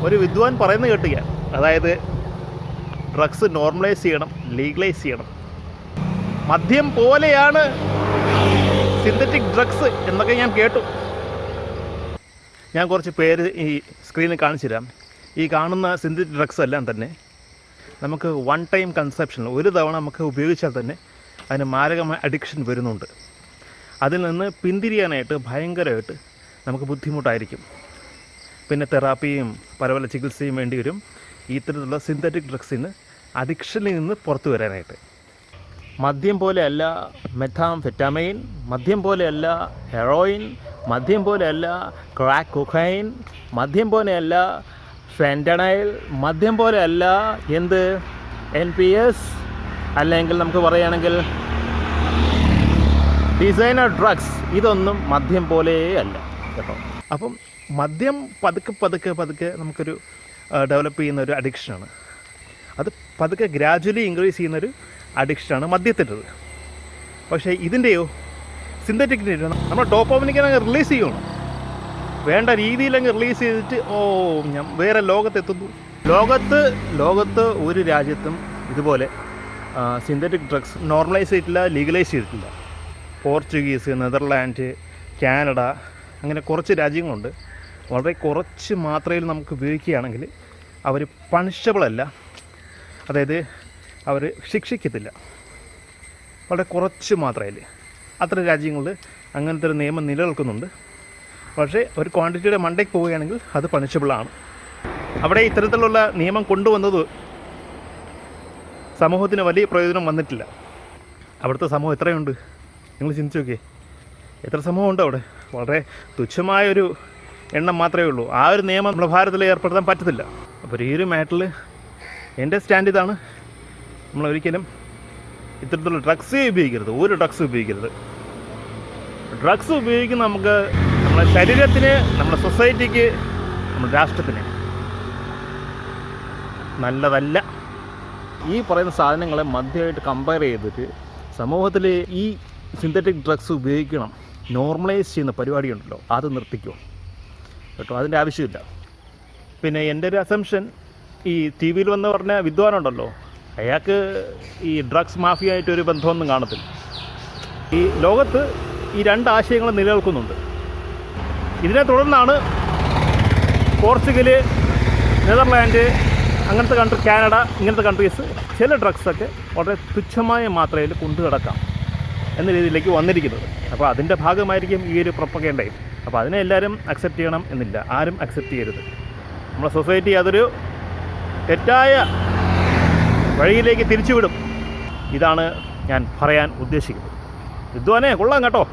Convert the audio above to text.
ഒരു വിദ്വാൻ പറയുന്നത് കേട്ട് ഞാൻ, അതായത് ഡ്രഗ്സ് നോർമലൈസ് ചെയ്യണം, ലീഗലൈസ് ചെയ്യണം. മദ്യം പോലെയാണ് സിന്തറ്റിക് ഡ്രഗ്സ് എന്നൊക്കെ ഞാൻ കേട്ടു. ഞാൻ കുറച്ച് പേര് ഈ സ്ക്രീനിൽ കാണിച്ചു തരാം. ഈ കാണുന്ന സിന്തറ്റിക് ഡ്രഗ്സ് എല്ലാം തന്നെ നമുക്ക് വൺ ടൈം കൺസപ്ഷൻ, ഒരു തവണ നമുക്ക് ഉപയോഗിച്ചാൽ തന്നെ അതിന് മാരകമായ അഡിക്ഷൻ വരുന്നുണ്ട്. അതിൽ നിന്ന് പിന്തിരിയാനായിട്ട് ഭയങ്കരമായിട്ട് നമുക്ക് ബുദ്ധിമുട്ടായിരിക്കും. പിന്നെ തെറാപ്പിയും പല പല ചികിത്സയും വേണ്ടി വരും ഇത്തരത്തിലുള്ള സിന്തറ്റിക് ഡ്രഗ്സിന് അഡിക്ഷനിൽ നിന്ന് പുറത്തു വരാനായിട്ട്. മദ്യം പോലെയല്ല മെഥാംഫെറ്റാമൈൻ, മദ്യം പോലെയല്ല ഹെറോയിൻ, മദ്യം പോലെയല്ല ക്രാക്ക് കൊക്കൈൻ, മദ്യം പോലെയല്ല ഫെൻറ്റനൈൽ, മദ്യം പോലെയല്ല എന്ത് NPS, അല്ലെങ്കിൽ നമുക്ക് പറയുകയാണെങ്കിൽ ഡിസൈനർ ഡ്രഗ്സ്. ഇതൊന്നും മദ്യം പോലെയല്ല കേട്ടോ. അപ്പം മദ്യം പതുക്കെ നമുക്കൊരു ഡെവലപ്പ് ചെയ്യുന്ന ഒരു അഡിക്ഷനാണ്. അത് പതുക്കെ ഗ്രാജുവലി ഇൻക്രീസ് ചെയ്യുന്നൊരു അഡിക്ഷനാണ് മദ്യത്തിൻ്റെത്. പക്ഷേ ഇതിൻ്റെയോ സിന്തറ്റിക്കിൻ്റെയോ നമ്മൾ ഡോപ്പാമിനിക്ക് അങ്ങ് റിലീസ് ചെയ്യണം, വേണ്ട രീതിയിലങ്ങ് റിലീസ് ചെയ്തിട്ട് ഞാൻ വേറെ ലോകത്തെത്തുന്നു. ലോകത്ത് ഒരു രാജ്യത്തും ഇതുപോലെ സിന്തറ്റിക് ഡ്രഗ്സ് നോർമലൈസ് ചെയ്തിട്ടില്ല, ലീഗലൈസ് ചെയ്തിട്ടില്ല. പോർച്ചുഗീസ്, നെതർലാൻഡ്, കാനഡ, അങ്ങനെ കുറച്ച് രാജ്യങ്ങളുണ്ട്. വളരെ കുറച്ച് മാത്രയിൽ നമുക്ക് ഉപയോഗിക്കുകയാണെങ്കിൽ അവർ പണിഷബിളല്ല, അതായത് അവർ ശിക്ഷിക്കത്തില്ല. വളരെ കുറച്ച് മാത്രയിൽ അത്ര രാജ്യങ്ങളിൽ അങ്ങനത്തെ ഒരു നിയമം നിലനിൽക്കുന്നുണ്ട്. പക്ഷേ ഒരു ക്വാണ്ടിറ്റിയുടെ മണ്ടയ്ക്ക് പോവുകയാണെങ്കിൽ അത് പണിഷബിളാണ്. അവിടെ ഇത്തരത്തിലുള്ള നിയമം കൊണ്ടുവന്നത് സമൂഹത്തിന് വലിയ പ്രയോജനം വന്നിട്ടില്ല. അവിടുത്തെ സമൂഹം എത്രയുണ്ട് നിങ്ങൾ ചിന്തിച്ച് നോക്കിയേ, എത്ര സമൂഹമുണ്ട് അവിടെ? വളരെ തുച്ഛമായൊരു എണ്ണം മാത്രമേ ഉള്ളൂ. ആ ഒരു നിയമം നമ്മുടെ ഭാരതത്തിൽ ഏർപ്പെടുത്താൻ പറ്റത്തില്ല. അപ്പോൾ ഈ ഒരു മാറ്ററിൽ എൻ്റെ സ്റ്റാൻഡ് ഇതാണ്: നമ്മളൊരിക്കലും ഇത്തരത്തിലുള്ള ഡ്രഗ്സ് ഉപയോഗിക്കരുത്, ഒരു ഡ്രഗ്സ് ഉപയോഗിക്കരുത്. ഡ്രഗ്സ് ഉപയോഗിക്കുന്ന നമുക്ക് നമ്മുടെ ശരീരത്തിന്, നമ്മുടെ സൊസൈറ്റിക്ക്, നമ്മുടെ രാഷ്ട്രത്തിന് നല്ലതല്ല. ഈ പറയുന്ന സാധനങ്ങളെ മദ്യമായിട്ട് കമ്പയർ ചെയ്തിട്ട് സമൂഹത്തിൽ ഈ സിന്തറ്റിക് ഡ്രഗ്സ് ഉപയോഗിക്കണം, നോർമലൈസ് ചെയ്യുന്ന പരിപാടിയുണ്ടല്ലോ, അത് നിർത്തിക്കോ കേട്ടോ. അതിൻ്റെ ആവശ്യമില്ല. പിന്നെ എൻ്റെ ഒരു അസംഷൻ, ഈ ടി വിയിൽ വന്ന് പറഞ്ഞ വിദ്വാനുണ്ടല്ലോ, അയാൾക്ക് ഈ ഡ്രഗ്സ് മാഫിയായിട്ടൊരു ബന്ധമൊന്നും കാണത്തില്ല. ഈ ലോകത്ത് ഈ രണ്ട് ആശയങ്ങൾ നിലനിൽക്കുന്നുണ്ട്. ഇതിനെ തുടർന്നാണ് പോർച്ചുഗൽ, നെതർലാൻഡ്, അങ്ങനത്തെ കൺട്രി, കാനഡ, ഇങ്ങനത്തെ കൺട്രീസ് ചില ഡ്രഗ്സൊക്കെ വളരെ തുച്ഛമായ മാത്രയിൽ കൊണ്ടു കിടക്കാം എന്ന രീതിയിലേക്ക് വന്നിരിക്കുന്നത്. അപ്പോൾ അതിൻ്റെ ഭാഗമായിരിക്കും ഈ ഒരു പ്രൊപ്പഗേണ്ടയും. അപ്പോൾ അതിനെ എല്ലാവരും അക്സെപ്റ്റ് ചെയ്യണം എന്നില്ല, ആരും അക്സെപ്റ്റ് ചെയ്യരുത്. നമ്മുടെ സൊസൈറ്റി അതൊരു തെറ്റായ വഴിയിലേക്ക് തിരിച്ചുവിടും. ഇതാണ് ഞാൻ പറയാൻ ഉദ്ദേശിക്കുന്നത്. വിദ്വാനെ കൊള്ളാം കേട്ടോ.